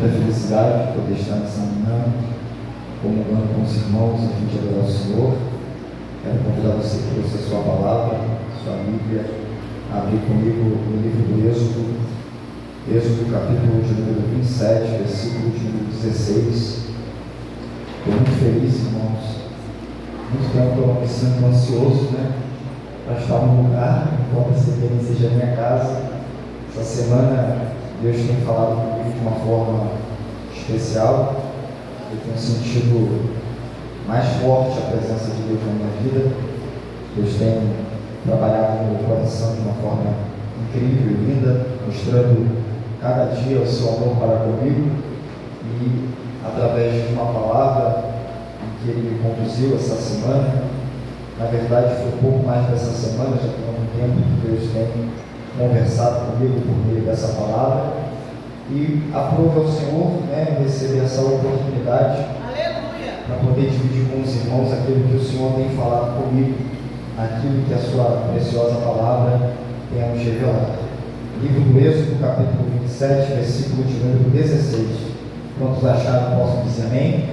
muita felicidade de poder estar nessa manhã, comungando com os irmãos a fim de adorar o Senhor. Quero convidar você que trouxe a sua palavra, sua Bíblia, a abrir comigo no livro do Êxodo capítulo de número 27, versículo de número 16. Estou muito feliz, irmãos. Muito tempo eu me sinto ansioso, para estar no lugar, embora seja a minha casa. Essa semana Deus tem falado comigo de uma forma especial. Eu tenho sentido mais forte a presença de Deus na minha vida. Deus tem trabalhado no meu coração de uma forma incrível e linda, mostrando cada dia o seu amor para comigo, e através de uma palavra em que Ele me conduziu essa semana. Na verdade foi um pouco mais dessa semana, já tem algum tempo que Deus tem conversado comigo por meio dessa palavra, e aprove ao Senhor receber essa oportunidade para poder dividir com os irmãos aquilo que o Senhor tem falado comigo, aquilo que a sua preciosa palavra tem a nos revelar. Livro do Êxodo, capítulo 27, versículo de número 16. Quantos acharam, possam dizer amém?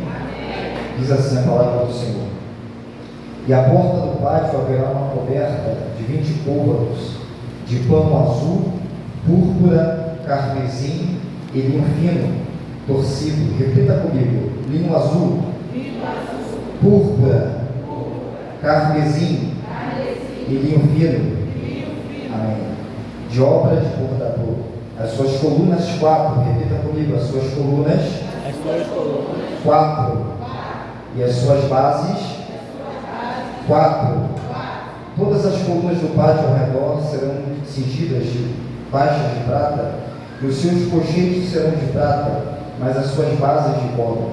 Diz assim a palavra do Senhor: e à porta do pátio haverá uma coberta de 20 côvados de pano azul, púrpura, carmesim e linho fino, torcido. Repita comigo: linho azul, púrpura, carmesim e linho fino. Amém. De obra de bordador. As suas colunas 4, repita comigo: as suas colunas 4, e as suas bases 4. Todas as colunas do pátio ao redor serão cingidas de faixas de prata, e os seus cochetes serão de prata, mas as suas bases de cobre.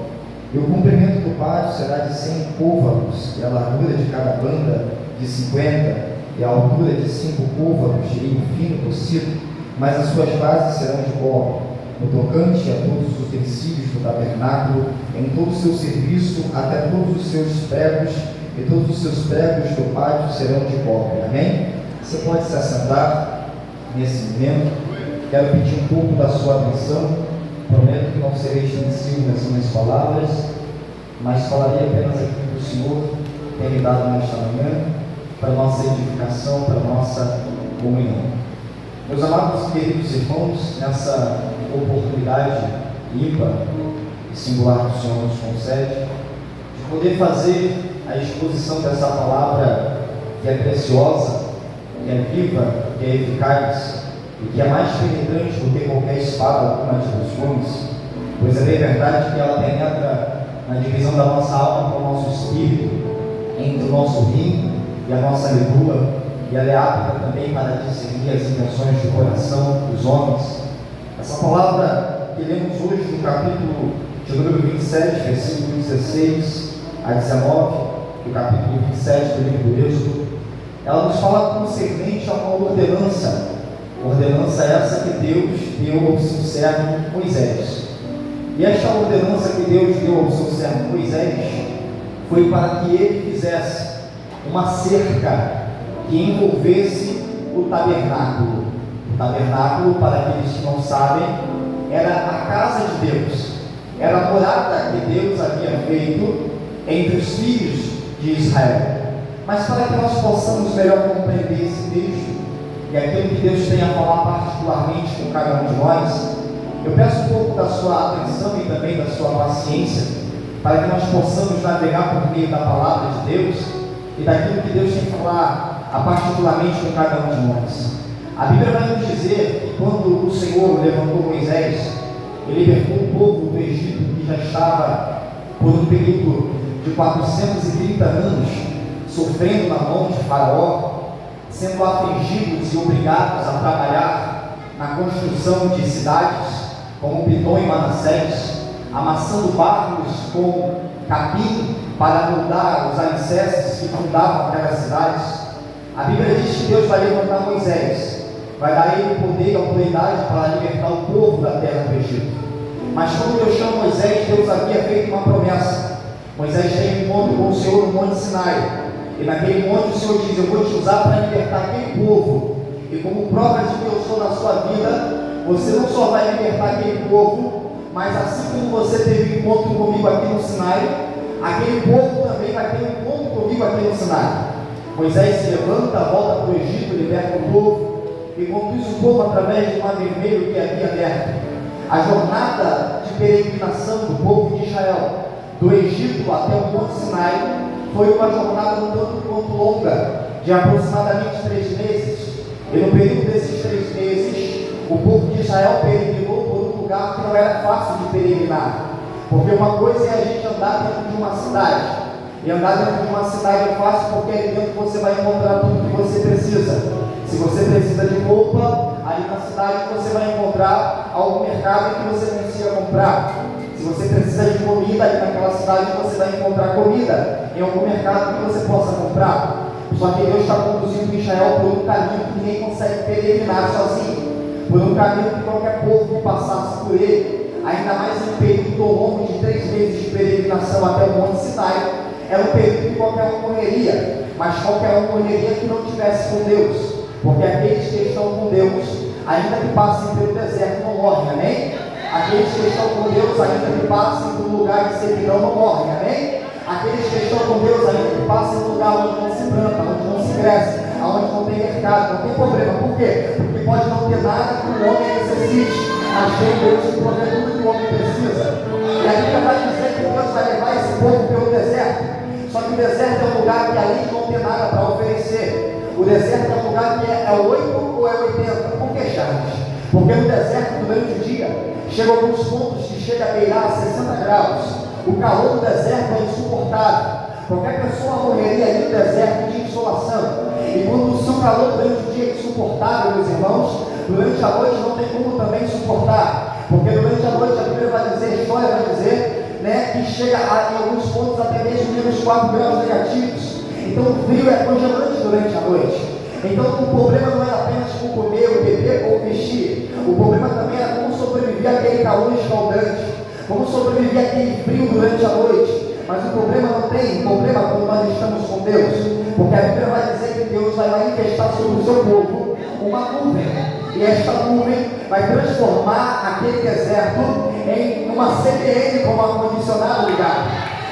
E o comprimento do pátio será de 100 côvados, e a largura de cada banda de 50, e a altura de 5 côvados de linho fino torcido, mas as suas bases serão de cobre. No tocante a todos os utensílios do tabernáculo, em todo o seu serviço, até todos os seus pregos, e todos os seus pregos do pátio serão de cobre. Amém? Você pode se assentar nesse momento. Quero pedir um pouco da sua atenção. Prometo que não serei extensivo nas minhas palavras, mas falarei apenas aquilo que o Senhor tem me dado nesta manhã, para nossa edificação, para nossa comunhão. Meus amados e queridos irmãos, nessa oportunidade ímpar e singular que o Senhor nos concede, de poder fazer a exposição dessa palavra que é preciosa, que é viva, que é eficaz e que é mais penetrante do que qualquer espada alguma de dois gumes, pois é bem verdade que ela penetra na divisão da nossa alma com o nosso espírito, entre o nosso rim e a nossa medula, e ela é apta também para discernir as intenções do coração dos homens. Essa palavra que lemos hoje no capítulo de número 27, versículo 16 a 19, do capítulo 27 do livro do Êxodo, ela nos fala concernente a uma ordenança essa que Deus deu ao seu servo Moisés. E esta ordenança que Deus deu ao seu servo Moisés foi para que ele fizesse uma cerca que envolvesse o tabernáculo. O tabernáculo, para aqueles que não sabem, era a casa de Deus, era a morada que Deus havia feito entre os filhos de Israel. Mas para que nós possamos melhor compreender esse texto e aquilo que Deus tem a falar particularmente com cada um de nós, eu peço um pouco da sua atenção e também da sua paciência, para que nós possamos navegar por meio da palavra de Deus e daquilo que Deus tem a falar particularmente com cada um de nós. A Bíblia vai nos dizer que quando o Senhor levantou Moisés e libertou o povo do Egito, que já estava por um período de 430 anos sofrendo na mão de Faraó, sendo afligidos e obrigados a trabalhar na construção de cidades como Pitom e Manassés, amassando barros com capim para moldar os alicerces que fundavam aquelas cidades. A Bíblia diz que Deus vai levantar Moisés, vai dar a ele poder e autoridade para libertar o povo da terra do Egito. Mas quando Deus chama Moisés, Deus havia feito uma promessa. Moisés tem um encontro com o Senhor no Monte Sinai, e naquele monte o Senhor diz: eu vou te usar para libertar aquele povo, e como prova de que eu sou na sua vida, você não só vai libertar aquele povo, Mas assim como você teve um encontro comigo aqui no Sinai, aquele povo também vai ter um encontro comigo aqui no Sinai. Moisés se levanta, volta para o Egito, liberta o povo e conduz o povo através do mar vermelho que havia aberto. A jornada de peregrinação do povo de Israel, do Egito até o Monte Sinai, foi uma jornada um tanto quanto longa, de aproximadamente 3 meses. E no período desses 3 meses, o povo de Israel peregrinou por um lugar que não era fácil de peregrinar. Porque uma coisa é a gente andar dentro de uma cidade. E andar dentro de uma cidade é fácil porque ali dentro você vai encontrar tudo que você precisa. Se você precisa de roupa, ali na cidade você vai encontrar algum mercado que você consiga comprar. Se você precisa de comida, ali naquela cidade você vai encontrar comida em algum mercado que você possa comprar. Só que Deus está conduzindo Israel por um caminho que ninguém consegue peregrinar sozinho, por um caminho que qualquer povo que passasse por ele, ainda mais em um período longo de 3 meses de peregrinação até o Monte Sinai, era um período que qualquer um morreria, mas qualquer um morreria que não tivesse com Deus, porque aqueles que estão com Deus, ainda que passem pelo deserto, não morrem, amém? Aqueles que estão com Deus, ainda que passem por um lugar de servidão, não morrem, amém? Aqueles que estão com Deus, ainda que passem por um lugar onde não se planta, onde não se cresce, onde não tem mercado, não tem problema. Por quê? Porque pode não ter nada que o homem necessite, mas tem Deus que provê tudo que o homem precisa. E a Bíblia vai dizer que Deus vai levar esse povo pelo deserto. Só que o deserto é um lugar que além de não ter nada para oferecer, o deserto é um lugar que é 8 ou é 80. Por que, Charles? Porque no deserto, durante o dia, chega alguns pontos que chega a beirar 60 graus. O calor do deserto é insuportável. Qualquer pessoa morreria ali no deserto de insolação. E quando o seu calor durante o dia é insuportável, meus irmãos, durante a noite não tem como também suportar. Porque durante a noite a Bíblia vai dizer, a história vai dizer, que chega em alguns pontos até mesmo menos 4 graus negativos. Então o frio é congelante durante a noite. Então o problema não era apenas com comer, ou beber ou vestir. O problema também era como sobreviver àquele calor escaldante, como sobreviver àquele frio durante a noite. Mas o problema não tem problema quando nós estamos com Deus, porque a Bíblia vai dizer que Deus vai manifestar sobre o seu povo uma nuvem, e esta nuvem vai transformar aquele deserto em uma CBN com ar-condicionado ligado.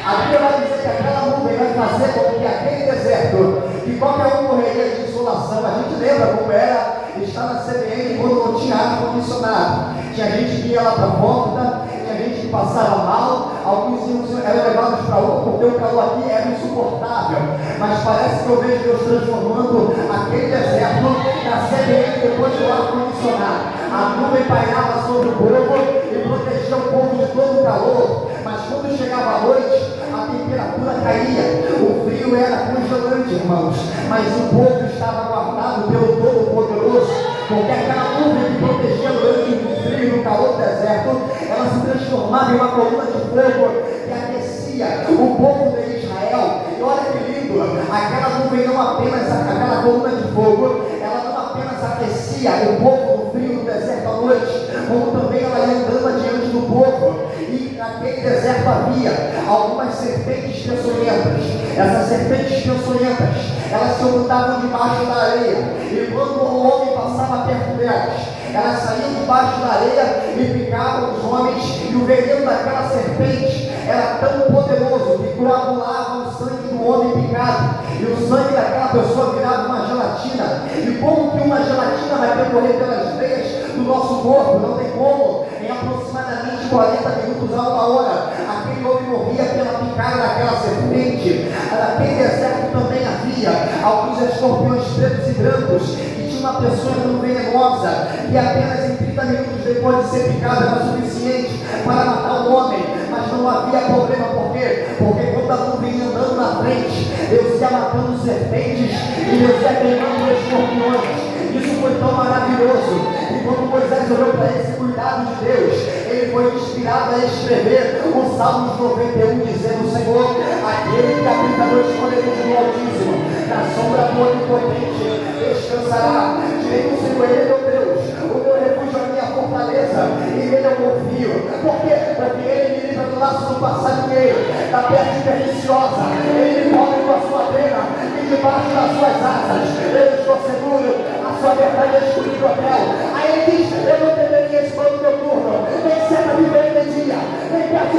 A Bíblia vai dizer que aquela nuvem vai fazer com que aquele deserto, que qualquer um morreria de insolação, a gente lembra como era estar na CBN quando não tinha ar-condicionado. Tinha gente que ia lá para a porta, tinha gente que passava mal, alguns eram levados para outro porque o calor aqui era insuportável. Mas parece que eu vejo Deus transformando aquele deserto na CBN depois do ar-condicionado. A nuvem pairava sobre o povo e protegia o povo de todo o calor. Mas quando chegava a noite, a temperatura caía, o frio era congelante, irmãos, mas o povo estava guardado pelo Todo-Poderoso, porque aquela nuvem que protegia durante o frio e no calor do deserto, ela se transformava em uma coluna de fogo que aquecia o povo de Israel. E olha que lindo, aquela nuvem não apenas, aquela coluna de fogo, ela não apenas aquecia o povo no frio do deserto à noite, como também ela ia andando adiante do povo. E naquele deserto havia algumas serpentes peçonhentas. Essas serpentes peçonhentas, elas se ocultavam debaixo da areia, e quando o homem passava perto delas, elas saíam debaixo da areia e picavam os homens, e o veneno daquela serpente era tão poderoso que coagulava o sangue do homem picado, e o sangue daquela pessoa virava uma gelatina. E como que uma gelatina vai percorrer pelas veias do nosso corpo? Não tem como. Em aproximadamente 40 minutos a 1 hora, aquele homem morria pela picada daquela serpente. Naquele deserto também havia alguns escorpiões pretos e brancos, que tinha uma pessoa tão venenosa que apenas em 30 minutos depois de ser picada era suficiente para matar o homem. Mas não havia problema, por quê? Porque quando a nuvem ia andando na frente, Deus ia matando serpentes e Deus ia queimando escorpiões. Isso foi tão maravilhoso. E quando Moisés olhou para esse cuidado de Deus, ele foi inspirado a escrever o Salmos 91, dizendo: Senhor, aquele que habita no esconderijo do Altíssimo, na sombra do Onipotente, descansará. Direi o Senhor, ele é meu Deus, o meu refúgio, a minha fortaleza, e nele eu confio. Por quê? Porque ele me livra do laço do passarinheiro, da peste perniciosa, ele me cobre com a sua pena, e debaixo das suas asas eu estou seguro. A sua verdade é escolhido hotel. Aí ele diz: eu não temeria esse plano noturno, nem seta de vento, nem de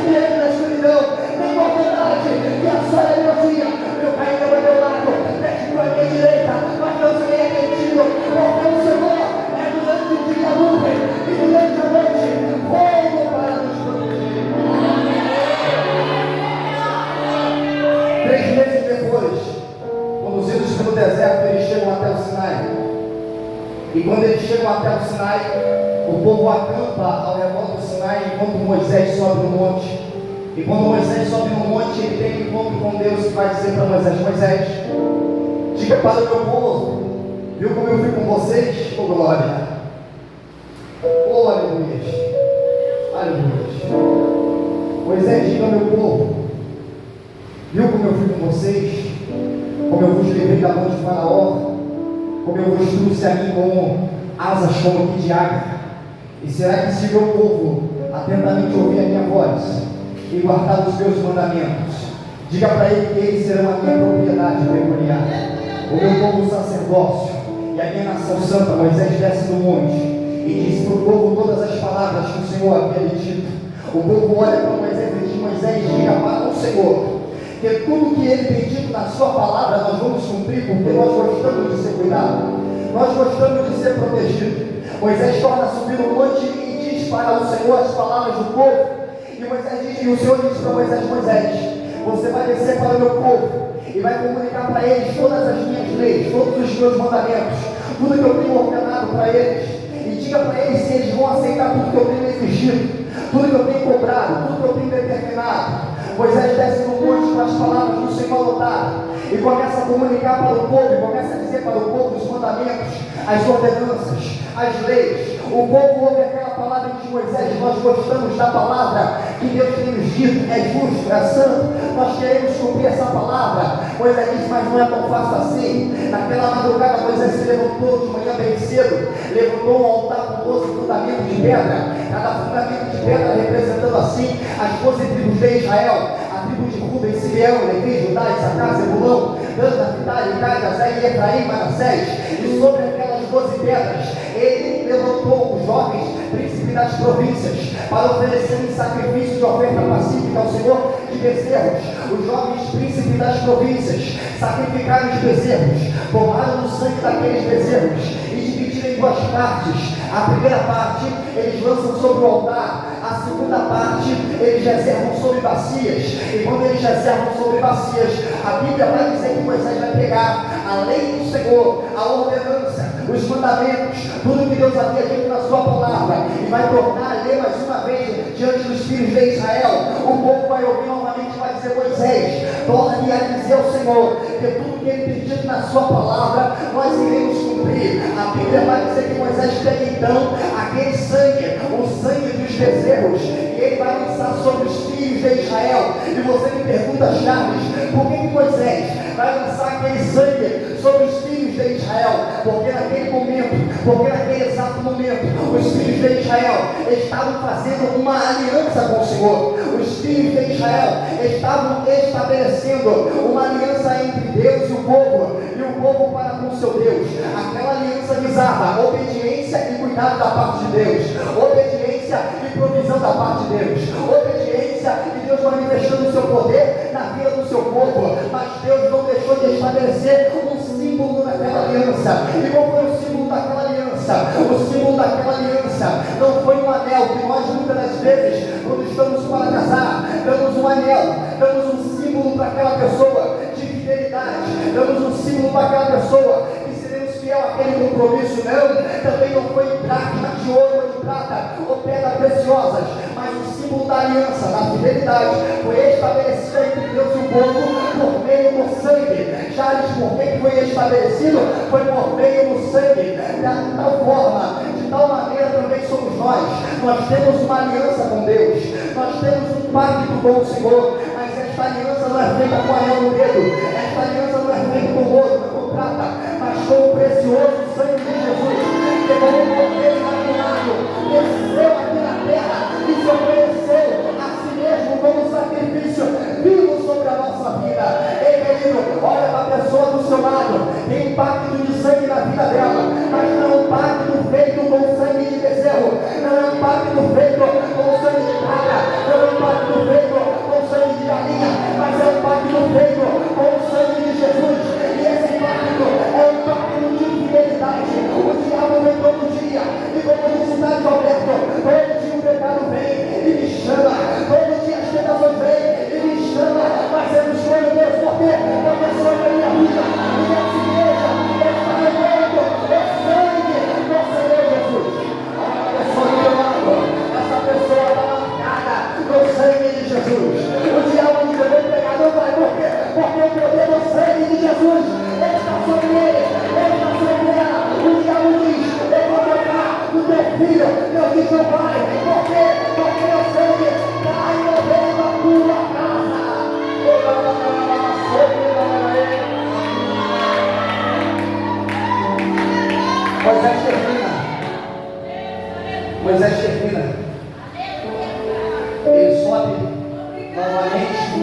ambiente da escuridão, nem com vontade, que a sua é meu dia, meu pai não é meu lado, mexe com a minha direita, mas não serei atendido, porque o Senhor é durante o dia a nuvem, e durante a noite, fogo para nos proteger. 3 meses depois, conduzidos pelo deserto, eles chegam até o Sinai. E quando eles chegam até o Sinai, o povo acampa ao redor do Sinai enquanto Moisés sobe no monte. E quando Moisés sobe no monte, ele tem um encontro com Deus que vai dizer para Moisés: Moisés, diga para o meu povo, viu como eu fui com vocês? Oh glória! Oh aleluia! Aleluia! Moisés, diga ao meu povo, viu como eu fui com vocês? Como eu vos levei da mão de Faraó? Como eu vos trouxe a mim com asas como que de águia? E será que se meu povo atentamente ouvir a minha voz e guardar os meus mandamentos, diga para ele que eles serão a minha propriedade peculiar, o meu povo sacerdócio e a minha nação santa? Moisés desce do monte e diz para o povo todas as palavras que o Senhor havia lhe dito. O povo olha para Moisés e diz: Moisés, diga para o Senhor que tudo que ele tem dito na sua palavra nós vamos cumprir, porque nós gostamos de ser cuidados, nós gostamos de ser protegidos. Moisés torna a subir no monte e diz para o Senhor as palavras do povo. E o Senhor diz para Moisés: Moisés, você vai descer para o meu povo e vai comunicar para eles todas as minhas leis, todos os meus mandamentos, tudo que eu tenho ordenado para eles. E diga para eles se eles vão aceitar tudo que eu tenho exigido, tudo que eu tenho cobrado, tudo que eu tenho determinado. Moisés desce no monte com as palavras do Senhor anotadas e começa a comunicar para o povo, e começa a dizer para o povo os mandamentos, as ordenanças, as leis. O povo ouve aquela palavra de Moisés: nós gostamos da palavra que Deus tem nos dito, é justo, é santo, nós queremos cumprir essa palavra. Moisés diz: mas não é tão fácil assim. Naquela madrugada Moisés se levantou de manhã bem cedo, levantou um altar com 12 fundamentos de pedra, cada fundamento de pedra representando assim as 12 tribos de Israel, a tribo de Rubem, Simeão, Levi, Judá, Issacar, Zebulão, Dan, Naphtali, Gad, Aser, Efraim, Manassés. E sobre aquelas 12 pedras ele levantou os jovens príncipes das províncias para oferecer um sacrifício de oferta pacífica ao Senhor de bezerros. Os jovens príncipes das províncias sacrificaram os bezerros, tomaram o sangue daqueles bezerros e dividiram em 2 partes. A primeira parte eles lançam sobre o altar, a segunda parte eles reservam sobre bacias. E quando eles reservam sobre bacias, a Bíblia vai dizer que Moisés vai pegar a lei do Senhor, a ordenança, os mandamentos, tudo que Deus havia dito na sua palavra, e vai tornar a lei mais uma vez diante dos filhos de Israel. O povo vai ouvir novamente, vai dizer: Moisés, torne a dizer ao Senhor que tudo que ele tem dito na sua palavra nós iremos cumprir. A Bíblia vai dizer que Moisés pega então aquele sangue, o sangue dos bezerros, e ele vai lançar sobre os filhos de Israel. E você me pergunta, Charles, por que Moisés vai lançar aquele sangue sobre os filhos de Israel? Porque naquele momento, porque naquele exato momento, os filhos de Israel estavam fazendo uma aliança com o Senhor. Os filhos de Israel estavam estabelecendo uma aliança entre Deus e o povo para com o seu Deus. Aquela aliança visava obediência e cuidado da parte de Deus, obediência e provisão da parte de Deus, obediência e Deus manifestando o seu poder na vida do seu povo. Mas Deus não deixou de estabelecer um símbolo naquela aliança. E qual foi o símbolo daquela aliança? O símbolo daquela aliança não foi um anel, que nós muitas das vezes, quando estamos para casar, damos um anel, damos um símbolo para aquela pessoa de fidelidade, damos um símbolo para aquela pessoa que seremos fiel àquele compromisso. Não, também não foi dracma de ouro ou de prata ou pedras preciosas, mas o símbolo da aliança, da fidelidade, foi estabelecido entre Deus e o povo por meio do sangue. Charles, por que foi estabelecido? Foi por meio do sangue. De tal forma, de tal maneira também somos nós. Nós temos uma aliança com Deus, nós temos um pacto com o Senhor, mas esta aliança não é feita com anel no dedo, esta aliança não é feita com ouro, com prata, mas com o precioso sangue de Jesus, que como um cordeiro imaculado desceu aqui na terra e se ofereceu a si mesmo como sacrifício vivo sobre a nossa vida. Ei, querido, olha para a pessoa do seu lado, tem um pacto de sangue na vida dela, mas não é um pacto feito com sangue de bezerro, não é um pacto feito com sangue de prata, não é um pacto feito ele sobe novamente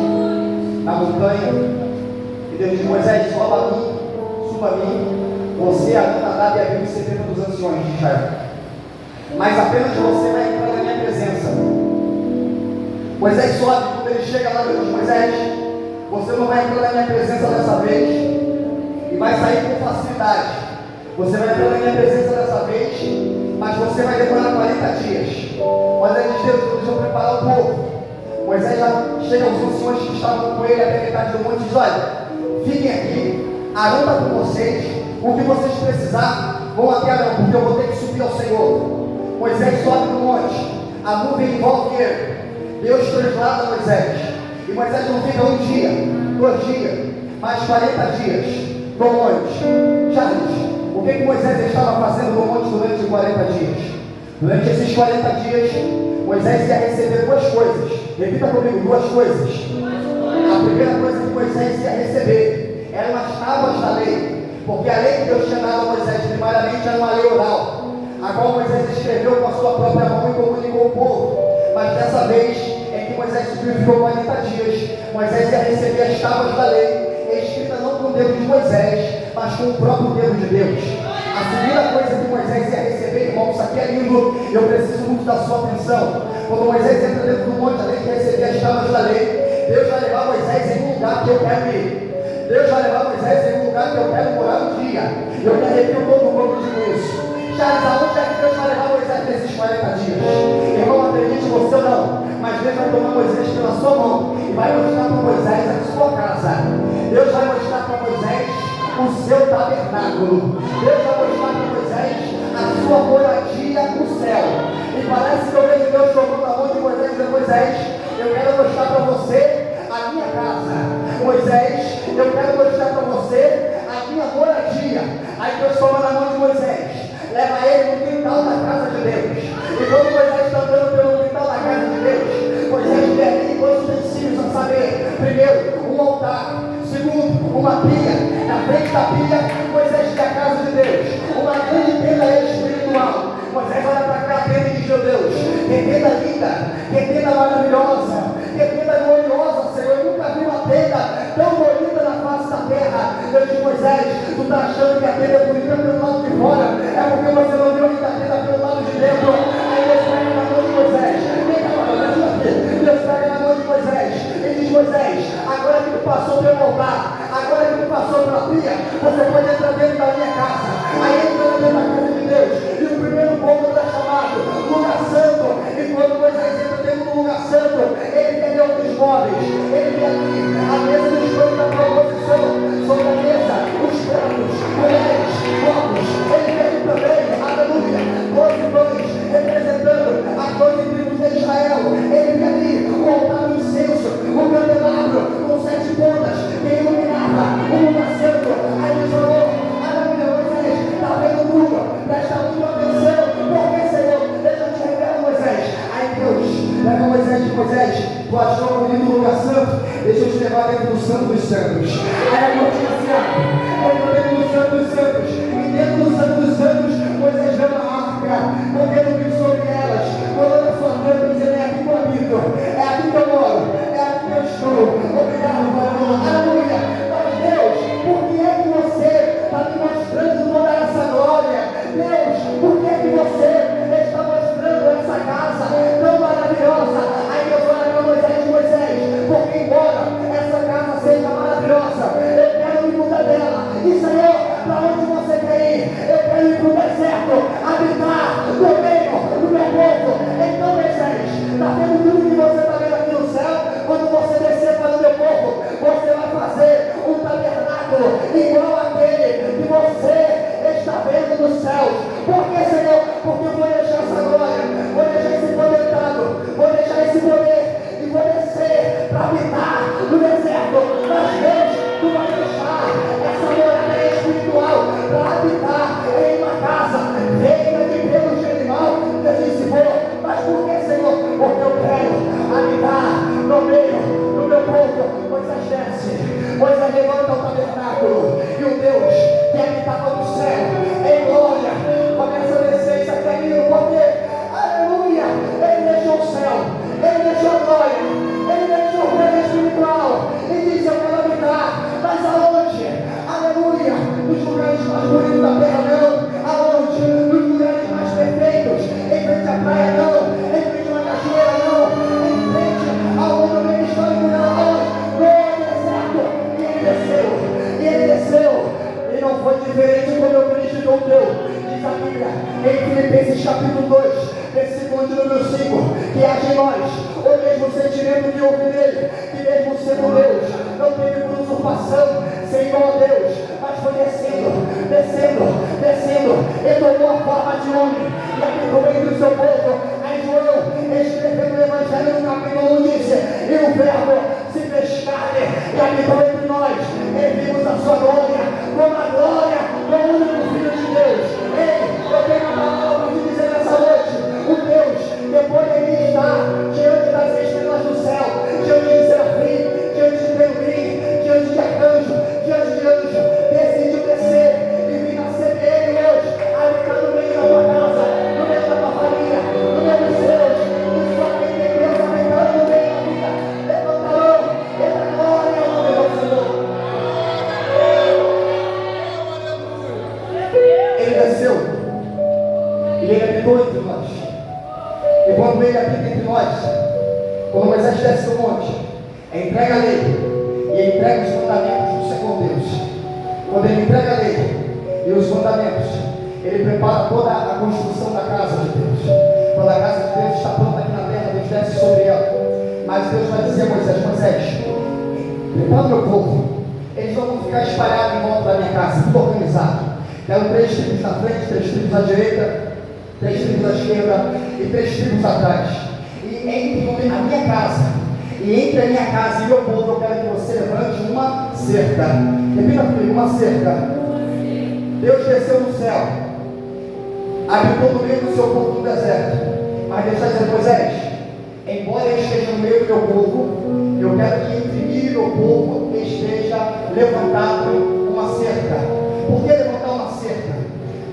na montanha. E Deus diz: Moisés, suba a mim, você, Nadab e Abiú, 70 dos anciões de Israel. Mas apenas você vai entrar na minha presença. Moisés sobe. Quando ele chega lá, Deus diz: Moisés, você não vai entrar na minha presença dessa vez e vai sair com facilidade. Você vai entrar na minha presença dessa vez, mas você vai demorar 40 dias. Moisés diz: Deus, deixa eu preparar o povo. Moisés já chega aos anciões que estavam com ele até a metade do monte e diz: olha, fiquem aqui, Arão está com vocês, o que vocês precisar, vão até Arão, porque eu vou ter que subir ao Senhor. Moisés sobe no monte, a nuvem envolve ele, Deus translada Moisés, e Moisés não fica um dia, 2 dias, mais 40 dias no monte. Charles, o que Moisés estava fazendo no monte durante 40 dias? Durante esses 40 dias, Moisés ia receber 2 coisas. Repita comigo: 2 coisas. A primeira coisa que Moisés ia receber eram as tábuas da lei, porque a lei que Deus tinha dado a Moisés primariamente era uma lei oral, a qual Moisés escreveu com a sua própria mão e comunicou ao povo. Mas dessa vez em que Moisés subiu e ficou 40 dias, Moisés ia receber as tábuas da lei, escrita não com o dedo de Moisés, mas com o próprio dedo de Deus. A segunda coisa que Moisés ia receber, irmão, isso aqui é lindo, eu preciso muito da sua atenção. Quando Moisés entra dentro do monte, além de receber as tábuas da lei, Deus vai levar Moisés em um lugar que eu quero ir. Deus vai levar Moisés em um lugar que eu quero morar um dia. Eu me arrepio todo o corpo de isso. Charles, aonde é que Deus vai levar Moisés nesses 40 dias? Irmão, acredite você ou não, mas Deus vai tomar Moisés pela sua mão e vai mostrar para Moisés a sua casa. Deus vai mostrar para Moisés o seu tabernáculo. Deus vai mostrar para Moisés a sua moradia no céu. E parece que eu vejo Deus tomando a mão de Moisés e dizendo: Moisés, eu quero mostrar para você a minha casa. Moisés, eu quero mostrar para você a minha moradia. Aí Deus toma na mão de Moisés, leva ele no quintal da casa de Deus. E quando Moisés está andando pelo quintal da casa de Deus, Moisés vê ali 2 utensílios, a saber: primeiro, um altar; segundo, uma pia. Na frente da pia, Moisés vê a casa de Deus, uma grande tenda espiritual. Moisés olha para cá, a tenda, e diz: meu Deus, que tenda linda, que tenda maravilhosa, que tenda gloriosa, Senhor. Eu nunca vi uma tenda tão bonita na face da terra. Eu digo: Moisés, tu está achando que a tenda é bonita pelo lado de fora? É porque você não viu ainda a tenda pelo lado de dentro. Aí Deus pega na mão de Moisés, Deus pega na mão de Moisés e diz: Moisés, agora que tu passou pelo altar, agora que tu passou pela pia, você pode entrar dentro da minha casa. Aí entra dentro da casa de Deus, e o primeiro ponto está chamado lugar santo. E quando Moisés entra dentro do lugar santo, ele vê outros móveis, ele vê aqui a mesa dos pães da proposição, sobre a mesa, os pratos, mulheres, copos. Ele vê aqui também, aleluia, 12 pães representando as 12 tribos de Israel. Ele vê ali o altar do incenso, o candelabro com 7 pontas que iluminava o lugar santo. Aí ele falou: aleluia, Moisés, está vendo tudo, presta muita atenção, porque, Senhor, deixa eu te revelar, Moisés. Aí Deus leva Moisés e diz: Moisés, tu achou bonito o lugar santo? Deixa eu te levar dentro do Santo dos Santos. Aí a noite entrou dentro do Santo dos Santos, e dentro do Santo dos Santos, Moisés vê uma arca, movendo sobre elas, colando a sua tampa e dizendo: é aqui que eu habito, é aqui que eu moro, é aqui que eu estou. Obrigado, Pai. Aleluia. Mas Deus, por que é que você está me mostrando toda essa glória? Deus, por que é que você está mostrando essa casa tão maravilhosa? Aí Deus fala para Moisés: Moisés, porque embora essa casa seja maravilhosa, eu quero me mudar dela. E Senhor, para onde você quer ir? Eu quero ir para o deserto, habitar no meio do meu povo. Então, Moisés, está vendo tudo que você está vendo aqui no céu? Quando você descer para o meu povo, você vai fazer um tabernáculo igual àquele que você está vendo nos céus. Por que, Senhor? Porque eu vou deixar essa glória, vou deixar esse poder dado, vou deixar esse poder e vou descer para habitar no deserto. Mas Deus, tu vai deixar essa morada espiritual para habitar em uma casa feita de pelos de animal. Eu disse: vou. Mas por que, Senhor? Porque eu quero habitar no meio do meu povo. Moisés desce, Moisés levanta o tabernáculo, e o Deus que habitava no céu em glória começa a descer. Isso aqui é lindo, porque, aleluia, ele deixou o céu, ele deixou a glória. foi o mesmo sentimento que houve nele, que mesmo sendo Deus, não teve por usurpação, Senhor Deus, mas foi descendo, e tomou a forma de homem, e habitou entre o seu povo. Aí João, escrevendo o Evangelho no capítulo 1, disse: e o verbo se fez carne, e habitou entre nós, e vimos a sua glória, como a glória do único Filho de Deus. Ei, eu tenho a palavra para te dizer nessa noite: o Deus, depois de estar diante das estrelas do céu, diante de serafim, diante de querubim, diante de arcanjo, diante de anjo, decidiu descer e vir nascer dele hoje, habitar no meio da tua casa, no meio da tua família, no meio dos seus, e só quem tem Deus habitando no meio da vida. Levanta a mão, entra glória ao nome do Senhor. Ele desceu e ele habitou entre nós. E quando ele habita entre nós, quando Moisés desce do monte, entrega a lei e entrega os mandamentos do Senhor Deus. Quando ele entrega a lei e os mandamentos, ele prepara toda a construção da casa de Deus. Quando a casa de Deus está pronta aqui na terra, Deus desce sobre ela. Mas Deus vai dizer a Moisés: Moisés, prepara o meu povo, eles não vão ficar espalhados em volta da minha casa, tudo organizado. Quero 3 tribos na frente, 3 tribos à direita, 3 tribos à esquerda e 3 tribos atrás. E entre a minha casa e o meu povo, eu quero que você levante uma cerca. Repita comigo: uma cerca. Deus desceu do céu, habitou no meio do seu povo no deserto. Mas Deus está dizendo: Moisés, embora eu esteja no meio do meu povo, eu quero que entre mim e meu povo esteja levantado uma cerca. Por que levantar uma cerca?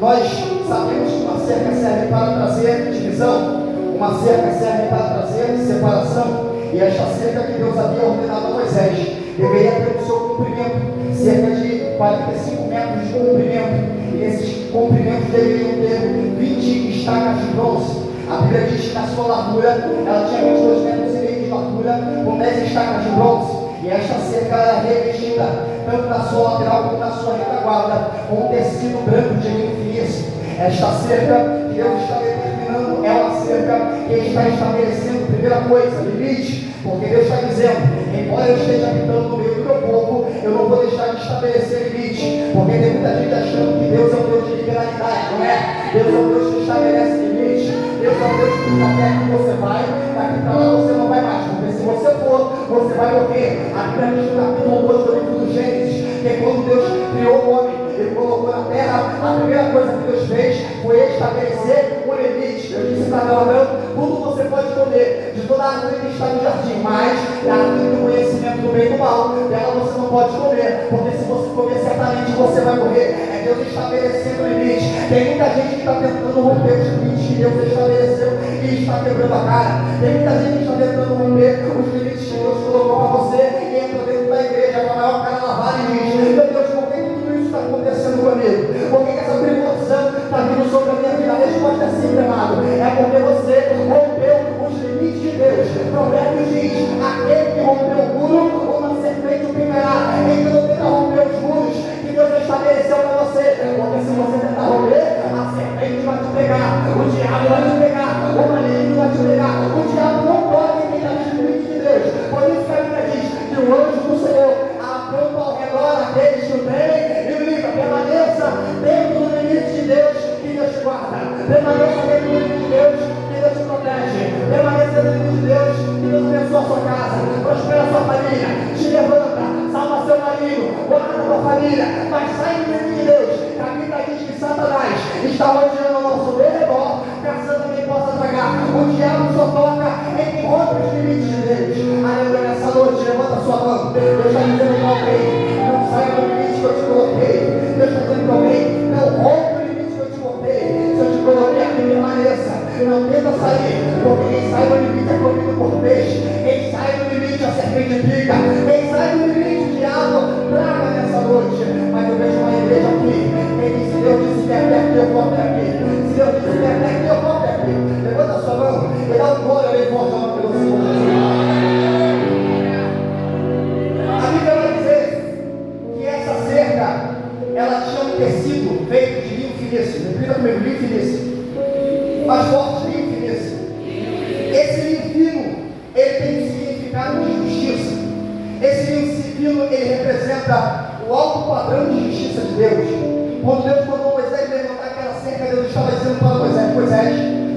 Nós sabemos que uma cerca serve para trazer divisão, uma cerca serve para trazer separação, e esta cerca que Deus havia ordenado a Moisés deveria ter o seu comprimento, cerca de 45 metros de comprimento, e esses comprimentos deveriam ter 20 estacas de bronze. A Bíblia diz que na sua largura ela tinha 22 metros e meio de largura, com 10 estacas de bronze. E esta cerca era revestida tanto na sua lateral como na sua retaguarda com um tecido branco de linho finíssimo. Esta cerca que Deus está determinando é uma cerca que Ele está estabelecendo, primeira coisa, limite, porque Deus está dizendo: embora eu esteja habitando no meio do meu povo, eu não vou deixar de estabelecer limite, porque tem muita gente achando que Deus é um Deus de liberalidade, não é? Deus é um Deus que estabelece limite, Deus é um Deus que até que você vai, daqui para lá você não vai mais, porque se você for, você vai morrer. A Bíblia diz no capítulo 2 do livro do Gênesis, que quando Deus criou o homem, Ele colocou na terra, a primeira coisa que Deus fez foi estabelecer um limite. Deus disse para Adão: tudo você pode comer, de toda a árvore que está no jardim, mas da árvore do conhecimento do bem e do mal, dela você não pode comer, porque se você comer, certamente você vai morrer. É Deus estabelecendo o limite. Tem muita gente que está tentando romper os limites que Deus estabeleceu e está quebrando a cara. Tem muita gente que está tentando romper os limites que Deus colocou para você e entra dentro da igreja com a maior cara lavada e diz: meu Deus, por que tudo isso está acontecendo comigo? Por que essa tribulação está vindo sobre a minha vida? A resposta é simples, amado: é porque você rompeu os limites de Deus. Provérbios diz: aquele que rompeu o muro, uma serpente o picará. Então não tenta romper os muros que Deus estabeleceu para você, porque se você tentar romper, a serpente vai te pegar, o diabo vai te pegar, o maligno vai te pegar. O diabo não pode imitar os limites de Deus. Por isso que a Bíblia diz que o anjo do Senhor acampa ao redor aqueles que o temem e o livra. Permaneça dentro do limite de Deus, que Deus te guarda. Permaneça dentro do limite de Deus, que Deus te protege. Permaneça dentro do limite de Deus, que Deus abençoa a sua casa, prospera a sua família, te levanta, salva seu marido, guarda a tua família. Mas sai do limite de Deus, que a Bíblia diz que Satanás está rodeando ao nosso redor, caçando quem possa tragar. O diabo só toca em quem rompe os limites de Deus. Aleluia, nessa noite, levanta a sua mão. Deus está dizendo para alguém: não saia do limite que eu te coloquei. Deus está dizendo para alguém: não rompe o limite que eu te coloquei. Se eu te coloquei aqui, permaneça. Não tenta sair, porque quem sai do limite é comido por peixe. Quem sai do limite a serpente pica. Quem sai do limite o diabo traga nessa noite. Mas eu vejo uma igreja aqui. Quem disse: Deus disse que até aqui, eu vou até aqui. Se Deus disse que até aqui, eu vou até aqui. Levanta a sua mão e dá um glória bem forte ao nome do Senhor. A Bíblia vai dizer que essa cerca, ela tinha um tecido feito de linho finíssimo. Repita comigo: linho finíssimo. Mais forte, linho finíssimo. Esse linho fino, ele ele representa o alto padrão de justiça de Deus. Quando Deus mandou Moisés levantar aquela cerca, Deus estava dizendo para Moisés: Moisés,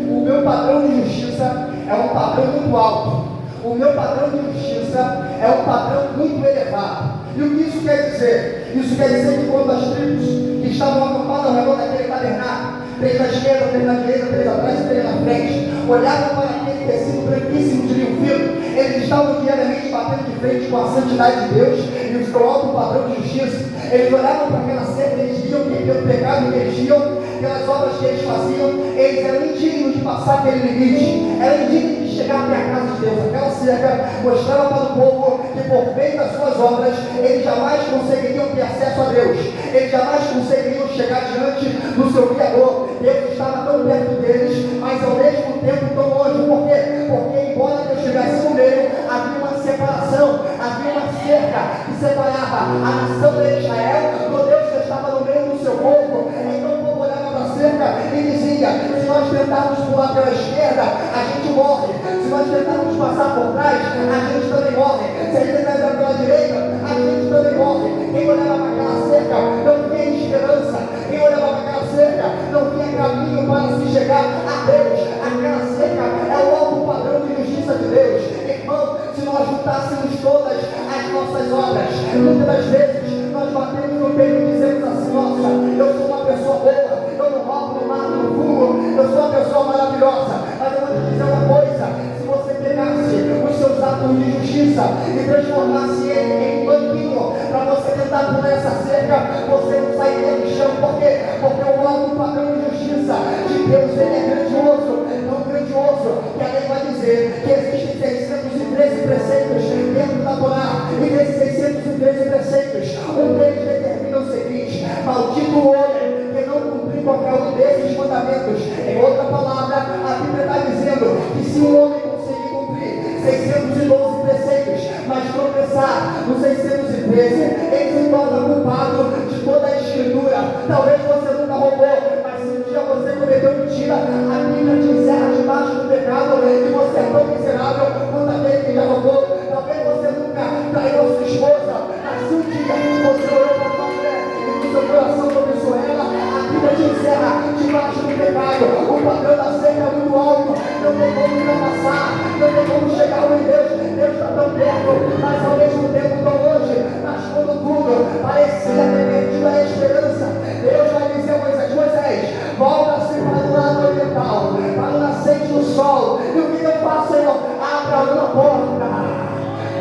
o meu padrão de justiça é um padrão muito alto. O meu padrão de justiça é um padrão muito elevado. E o que isso quer dizer? Isso quer dizer que quando as tribos que estavam acampadas ao redor daquele tabernáculo, 3 na esquerda, 3 na direita, 3 atrás e 3 na frente, olhavam para aquele tecido branquíssimo de linho fino, eles estavam diariamente batendo de frente com a santidade de Deus e o seu alto padrão de justiça. Eles olhavam para aquela cerca e eles viam que pelo pecado que eles tinham, pelas obras que eles faziam, eles eram indignos de passar aquele limite, eram indignos de chegar até a casa de Deus. Aquela cerca mostrava para o povo que por meio das suas obras, eles jamais conseguiriam ter acesso a Deus, eles jamais conseguiriam chegar diante do seu Criador. Deus estava tão perto deles, mas ao mesmo tempo tão longe. Por quê? Porque embora Deus estivesse no meio, havia uma separação, havia uma cerca que separava a nação de Israel do Deus que estava no meio do seu povo. Então o povo olhava para a cerca e dizia: se nós tentarmos pular pela esquerda, a gente morre. Se nós tentarmos passar por trás, a gente também morre. Se a gente tentar entrar pela direita, a gente também morre. Quem olhava para aquela cerca não tinha esperança. Quem olhava para aquela cerca não tinha caminho para se chegar a Deus. Aquela cerca é o alto padrão de justiça de Deus. Irmão, se nós juntássemos todas as nossas obras, muitas das vezes nós batemos no peito e dizemos assim: nossa, eu sou uma pessoa boa, eu não roubo, não mato, não fumo, eu sou uma pessoa maravilhosa. Mas eu vou te dizer uma coisa: se você pegasse os seus atos de justiça e transformasse ele em banquinho para você tentar pular essa cerca, você não sairia do chão. Por quê? Porque o alto padrão de justiça de Deus, ele é grandioso, tão grandioso que a lei vai dizer que existem 613 preceitos dentro da Torá, e desses 613 preceitos, um deles determina o seguinte: maldito o homem que não cumprir qualquer um desses mandamentos. Em outra palavra, a Bíblia está dizendo que se um homem conseguir cumprir 612 preceitos, mas tropeçar no 613, ele se torna culpado de toda a escritura. Talvez você nunca roubou, mas se um dia você cometeu mentira, a Bíblia te encerra debaixo do pecado e você é tão miserável quanto aquele que já roubou. Talvez você nunca traiu a sua esposa, mas se um dia você olhou para sua mulher e no seu coração começou ela, a Bíblia te encerra debaixo do pecado. O padrão da cerca é muito alto, não tem como ultrapassar, não tem como chegar onde Deus está tão perto, mas ao mesmo tempo tão longe. Mas quando tudo parecia ter perdido a esperança, Deus vai dizer a Moisés: Moisés, volta-se para o lado oriental, para o nascente do sol. E o que eu faço, Senhor? Abra uma porta,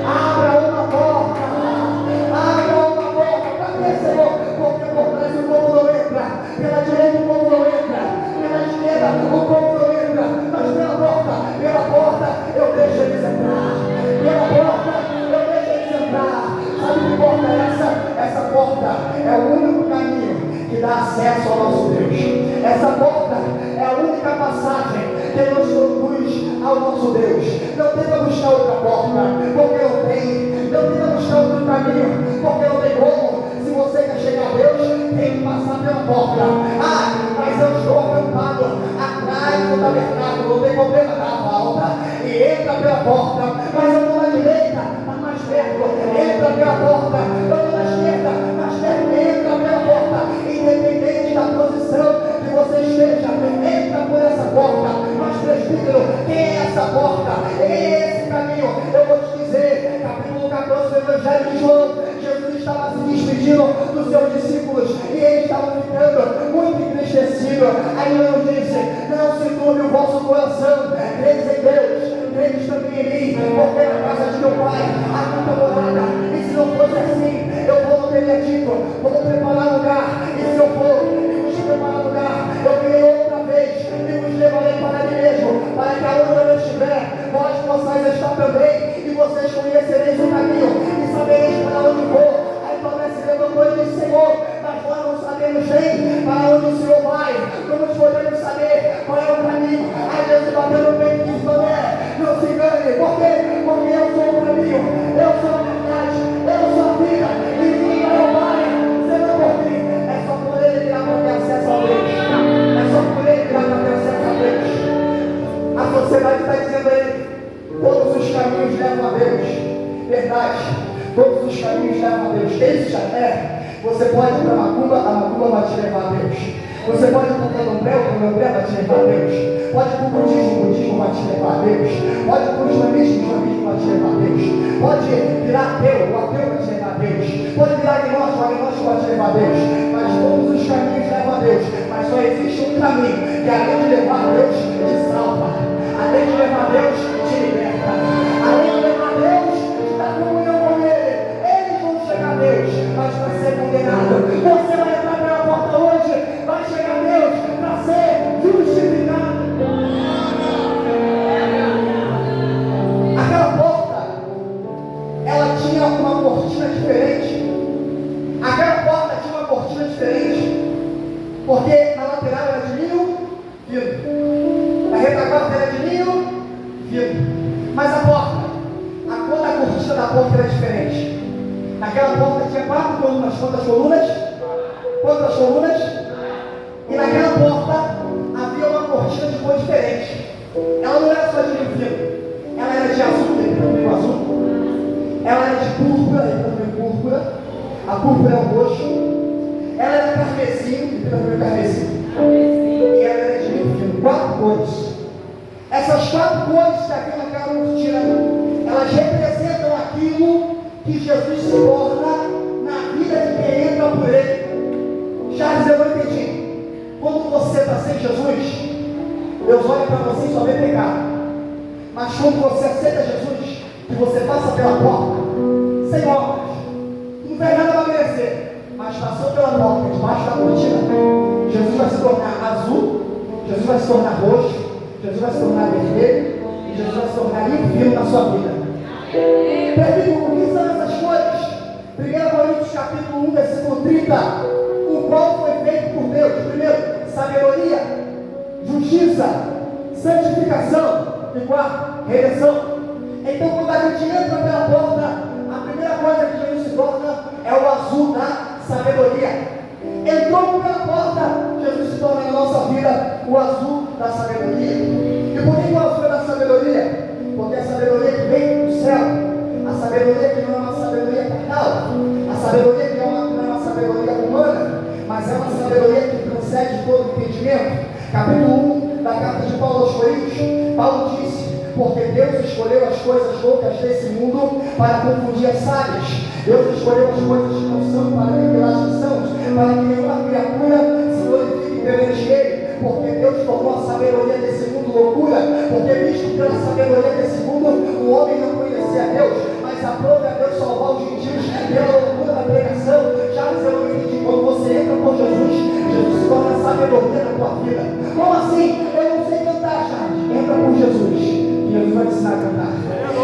abra uma porta, abra uma porta. Para quê, Senhor? Porque por trás o povo não entra, pela direita o povo não entra, pela esquerda o povo não entra, mas pela porta eu deixo eles entrar, pela porta eu deixo eles entrar. Sabe que porta é essa? Essa porta é o único caminho que dá acesso ao nosso Deus. Essa porta é a única passagem que nos conduz ao nosso Deus. Não tenta buscar outra porta, porque não tem. Não tenta buscar outro caminho, porque não tem como. Se você quer chegar a Deus, tem que passar pela porta. Ah, mas eu estou acampado atrás do tabernáculo, não tem problema, dá a volta e entra pela porta. Mas eu estou na direita, está mais perto, entra pela porta. Eu estou na esquerda, mais perto, entra pela porta. Independente da posição que você esteja, entra por essa porta. Mas presbítero, quem é essa porta? É esse caminho. Eu vou te dizer, capítulo 14 do Evangelho de João, Jesus estava se despedindo dos seus discípulos e eles estavam ficando muito entristecidos. Aí ele disse: não se turbe o vosso coração, credes em Deus, credes também em mim, porque na casa de meu pai há muita morada. E se não fosse assim, eu vou, não teria dito, vou preparar lugar. E se eu for e vos preparar lugar, eu virei outra vez e vos levarei para mim mesmo, para que aonde eu estiver, vós possais estar também, e vocês conhecereis o caminho e sabereis para onde vou. Aí Tomé se levantou e disse: Senhor, mas nós não sabemos bem para onde o Senhor vai, como podemos saber qual é o caminho? Aí Jesus bateu no peito e disse: Tomé, não se engane. Por quê? Porque eu sou o caminho, eu sou a verdade, eu sou a vida, e ninguém vai ao Pai senão por mim. É só por ele que dá para ter acesso a Deus, é só por ele que dá para ter acesso a Deus. A sociedade está dizendo aí: todos os caminhos levam a Deus. Verdade. Todos os caminhos levam a Deus. Esse já é. Você pode ir para Macumba, a Macumba vai te levar a Deus. Você pode ir para o Candomblé, o Candomblé vai te levar a Deus. Pode ir para o Budismo, o Budismo vai te levar a Deus. Pode ir para o Islamismo, o Islamismo vai te levar a Deus. Pode virar ateu, o ateu vai te levar a Deus. Pode virar agnóstico, o agnóstico vai te levar a Deus. Mas todos os caminhos levam a Deus. Mas só existe um caminho, que além de levar a Deus, te salva. Além de levar a Deus, te liberta. Além de levar a Deus, te dá comunhão com Ele. Eles vão chegar a Deus, mas para ser condenado. Você vai entrar pela porta hoje, vai chegar a Deus para ser justificado. Aquela porta, ela tinha uma cortina diferente. Aquela porta tinha uma cortina diferente, porque na lateral era de linho fino, na retaguarda era de linho fino. Mas a porta, a cor da cortina da porta era diferente. Naquela porta tinha 4 colunas. Quantas colunas? Quantas colunas? E naquela porta havia uma cortina de cor diferente. Ela não era só de linho fino, ela era de azul, tem azul. Ela era de púrpura, tem púrpura. A púrpura é o roxo. Ela era carmesim, tem carmesim. E ela era de linho fino, 4 cores. Essas 4 cores que havia naquela cortina, elas representam aquilo que Jesus se torna na vida de quem entra por Ele. Charles, eu não entendi. Quando você está sem Jesus, Deus olha para você e só vê pecado. Mas quando você aceita Jesus, que você passa pela porta, sem obras, não tem nada para merecer, mas passou pela porta, debaixo da cortina, Jesus vai se tornar azul, Jesus vai se tornar roxo, Jesus vai se tornar vermelho, e Jesus vai se tornar livre na sua vida. Pergunto, o que são essas cores? 1 Coríntios capítulo 1, versículo 30. O qual foi feito por Deus. Primeiro, sabedoria, justiça, santificação. E quarto, redenção. Então, quando a gente entra pela porta, a primeira coisa que Jesus se torna é o azul da sabedoria. Entrou pela porta, Jesus se torna na nossa vida o azul da sabedoria. E por que o azul é da sabedoria? Porque a sabedoria que vem do céu, a sabedoria que não é uma sabedoria carnal, a sabedoria que não é uma sabedoria humana, mas é uma sabedoria que transcende todo entendimento. Capítulo 1 da carta de Paulo aos Coríntios, Paulo disse: porque Deus escolheu as coisas loucas desse mundo para confundir as sábias. Deus escolheu as coisas que não são para revelar as que são, para que nenhuma criatura se glorifique perante Ele. Porque Deus tornou a sabedoria desse mundo loucura, porque visto pela sabedoria desse mundo, o homem não conhecia Deus, mas aprove a Deus salvar os gentios pela loucura da pregação. Charles, eu não entendi. Quando você entra por Jesus, Jesus se torna a sabedoria na tua vida. Como assim? Eu não sei cantar, Charles. Entra por Jesus, e Jesus vai te ensinar a cantar.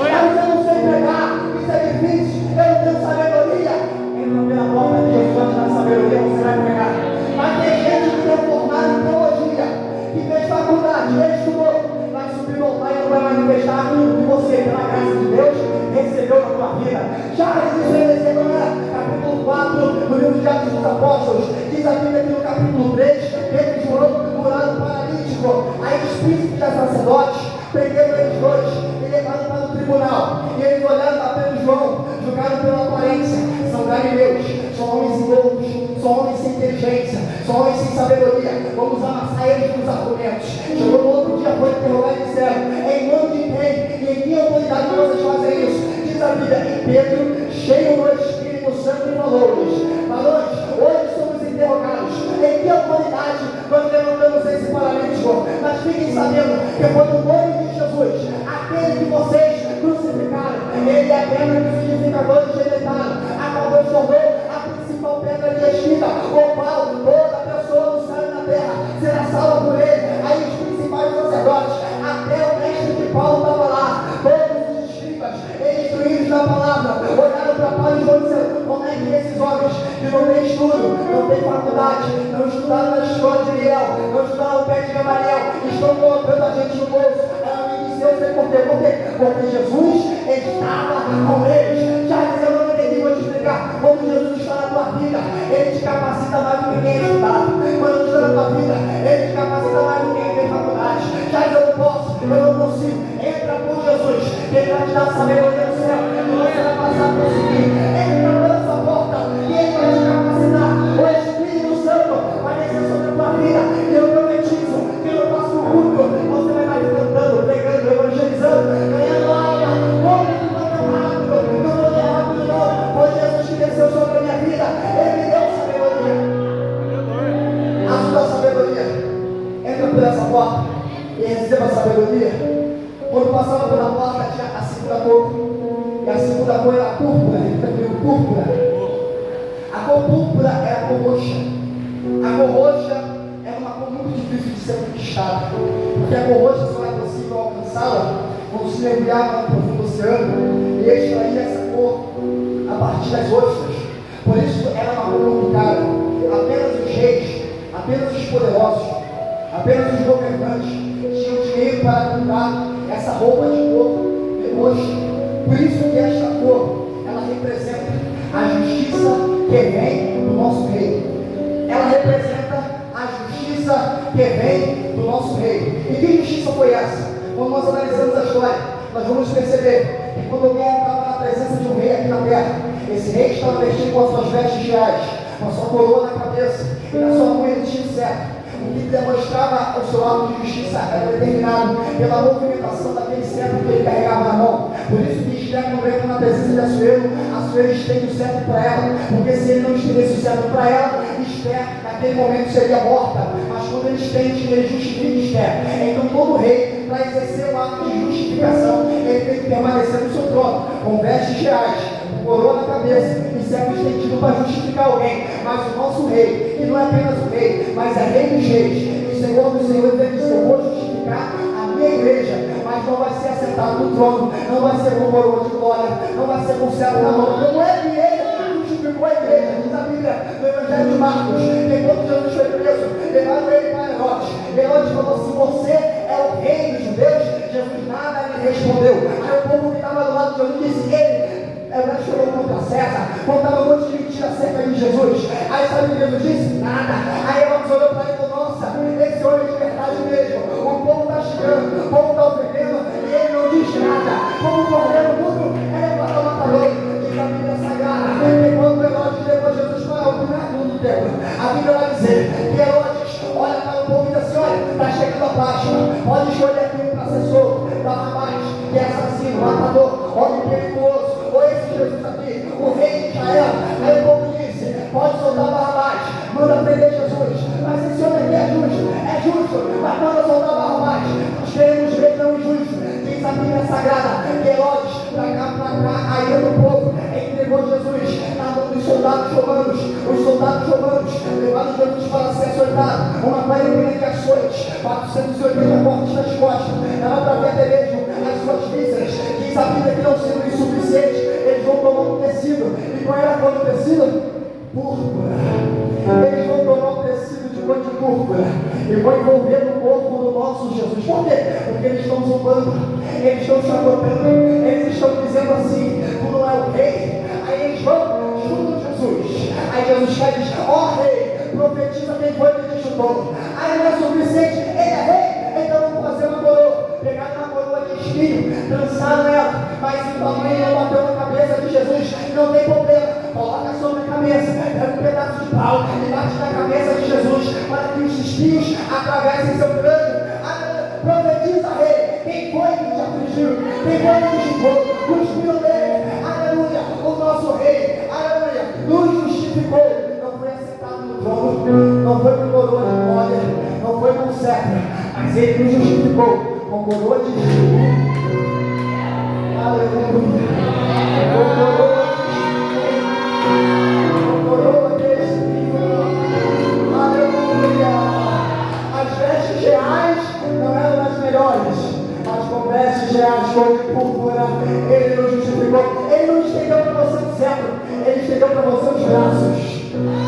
Charles, eu não sei pregar, isso é difícil, eu não tenho sabedoria. Entra pela porta de Jesus, vai te dar sabedoria, você vai pregar. Mas tem gente que tem formado em teologia, que fez faculdade, estudou, vai subir no altar e não vai manifestar aquilo que você, pela graça de Deus, recebeu na tua vida. Charles, isso é Deuteronômio, capítulo 4, no livro de Atos dos Apóstolos, diz a Bíblia que no capítulo 3, Pedro e João curaram o paralítico. Aí os príncipes e sacerdotes prenderam eles dois e levaram para o tribunal. E eles olharam para Pedro e João, julgaram pela aparência, são galileus, são homens loucos, são homens sem inteligência, são homens sem sabedoria, vamos amassar eles nos argumentos. Chegou no outro dia, foi interrogar e disseram: em nome de quem e em que autoridade vocês fazem isso? Diz a Bíblia: e Pedro, cheio do Espírito Santo, falou-lhes: varões, hoje somos interrogados, em que autoridade nós levantamos esse paralítico? Mas fiquem sabendo que foi no nome de Jesus, aquele que vocês crucificaram, ele é a pedra que os edificadores rejeitaram, a qual Deus tornou a principal pedra de esquina, o qual toda pessoa no céu e na terra será salva por ele. Aí os principais sacerdotes, até o mestre de Paulo estava lá, todos os escribas, instruídos na palavra, olharam para Paulo e João e disseram: como é que esses homens que não têm estudo, não têm faculdade, não estudaram na escola de Eliel, não estudaram o pé de Gamaliel, estão colocando a gente no bolso? Eu sei por quê? Porque Jesus estava com eles. Charles, eu não entendi, vou te explicar. Quando Jesus está na tua vida, Ele te capacita mais do que quem é estudado. Quando Ele está na tua vida, Ele te capacita mais do que quem tem faculdade. Charles, eu não posso, eu não consigo. Entra por Jesus, que Ele vai te dar sabedoria do céu. E você vai passar a conseguir. Ele está abrindo essa porta e Ele vai te capacitar. O Espírito Santo vai descer sobre a tua vida. E eu profetizo que no próximo culto você vai estar cantando, pregando, evangelizando, ganhando alma. Como não vai tão rápido, não vou ter rápido não. Foi Jesus que desceu sobre a minha vida. Ele me deu sabedoria. A sua sabedoria. Entra por essa porta e receba a sabedoria. Quando passava pela porta tinha a segunda cor. E a segunda cor era a púrpura. Púrpura. A cor púrpura é a cor roxa. A cor roxa é uma cor muito difícil de ser conquistada. Porque a cor roxa só é possível alcançá-la quando se mergulhava no profundo oceano e extraía essa cor a partir das ostras. Por isso ela é uma cor complicada. Apenas os reis, apenas os poderosos, apenas os governantes tinham dinheiro para comprar essa roupa de cor roxa. Por isso que esta cor, ela representa a justiça que vem do nosso rei. Ela representa a justiça que vem do nosso rei. E que justiça foi essa? Quando nós analisamos a história, nós vamos perceber que quando alguém entrava na presença de um rei aqui na terra, esse rei estava vestido com as suas vestes reais, com a sua coroa na cabeça, e na sua mão ele tinha um cetro. O que demonstrava o seu ato de justiça era determinado pela movimentação daquele cetro que ele carregava na mão. Por isso que Esther, quando entra na presença de Assuero estende o cetro para ela, porque se ele não estendesse o cetro para ela, Esther naquele momento seria morta. Mas quando ele estende, ele justifica Esther. Então todo rei, para exercer o ato de justificação, ele tem que permanecer no seu trono, com vestes reais, coroa na cabeça e cetro estendido para justificar alguém. Mas o nosso rei, que não é apenas o rei, mas é rei dos reis e Senhor dos senhores, ele disse: eu vou justificar a minha igreja, mas não vai ser assentado no trono, não vai ser com coroa de glória, não vai ser com cetro na mão. Não é que ele justificou a igreja. Diz a Bíblia no Evangelho de Marcos que quando Jesus foi preso, levaram ele para Herodes. Herodes falou assim: você é o rei dos judeus? Jesus nada lhe respondeu. Aí o povo que estava do lado de Jesus disse: ele falou contra César, contava um monte de mentira acerca de Jesus. Aí sabe o que Jesus disse? Nada. Aí Herodes olhou para ele e falou: nossa, esse homem de verdade mesmo. O povo está chegando, o povo está ofendendo e ele não diz nada. Como o cordeiro mudo, ele é para o matador. Diz a Bíblia Sagrada que quando Herodes levou Jesus para o pináculo do templo, a Bíblia vai dizer que Herodes olha para o povo e diz assim: olha, está chegando a Páscoa, pode escolher aqui um para ser solto. Barrabás, que é assassino, matador, homem perigoso, ou esse Jesus aqui, o rei de Israel. Aí o povo disse: pode soltar Barrabás, manda prender Jesus. Mas esse homem aqui é justo, mas manda soltar Barrabás. Nós queremos ver não injusto. Diz a Bíblia Sagrada que Herodes, pra cá, a ira do povo, entregou Jesus na mão dos soldados romanos. Os soldados romanos levaram Jesus para ser açoitado, uma quarentena de açoites, 480 cortes nas costas, dava para ver até mesmo as suas vísceras. Diz a Bíblia que não sendo insuficiente, eles vão tomar um tecido. E qual era a cor do tecido? Púrpura. Eles vão tomar um tecido de cor de púrpura e vão envolver no corpo do nosso Jesus. Por quê? Porque eles estão zombando, eles estão chacotando, eles estão dizendo assim: tu não é o rei. Aí eles vão junto de Jesus. Aí Jesus cai e diz: ó rei, profetiza quem foi que te chutou. Aí não é suficiente, ele é rei, então vamos fazer uma coroa. Pegaram uma coroa de espinho, trançaram ela, mas o tamanho não bateu na cabeça de Jesus. Não tem problema, coloca sobre a cabeça, pega um pedaço de pau e bate na cabeça de Jesus, para que os espinhos atravessem seu crânio. Profetiza, rei, quem foi que te afligiu? Quem foi que te julgou? Cuspiu nele, aleluia. O nosso rei, aleluia, nos justificou. Não foi assentado no trono, não foi com coroa de glória, não foi com cetro, mas ele nos justificou com coroa de espinho. Aleluia. Com coroa de espinho. Aleluia. As vestes reais não eram as melhores, mas com vestes reais cor de púrpura, ele nos justificou. Ele não estendeu para você o cetro, ele estendeu para você os braços.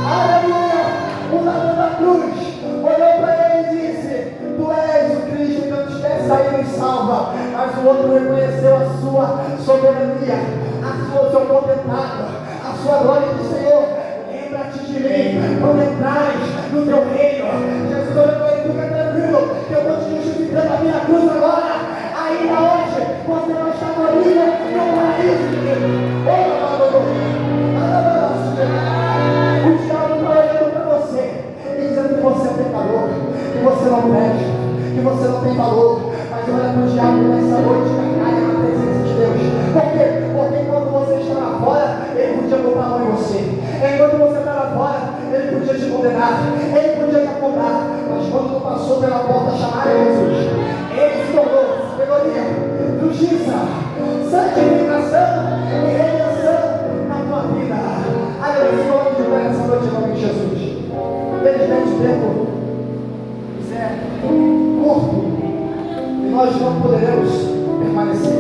Aleluia. O ladrão da cruz olhou para ele e disse: tu és o Cristo que nos quer sair e salva. Mas o outro reconheceu a sua soberania, o seu potentado, a sua glória do Senhor. Lembra-te de mim quando entrares no teu reino. Jesus olhou para ele: fica tranquilo, que eu vou te justificando aqui na cruz agora. Ainda hoje você vai estar comigo no paraíso. condenar, ele podia te apontar, mas quando tu passou pela porta chamada Jesus, ele se tornou sabedoria, justiça, santificação e redenção na tua vida. Aleluia, onde de pé nessa noite em nome de Jesus. Felizmente o tempo é curto e nós não poderemos permanecer,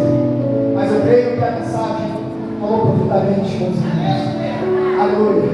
mas eu creio que a mensagem falou profundamente com os irmãos. Aleluia.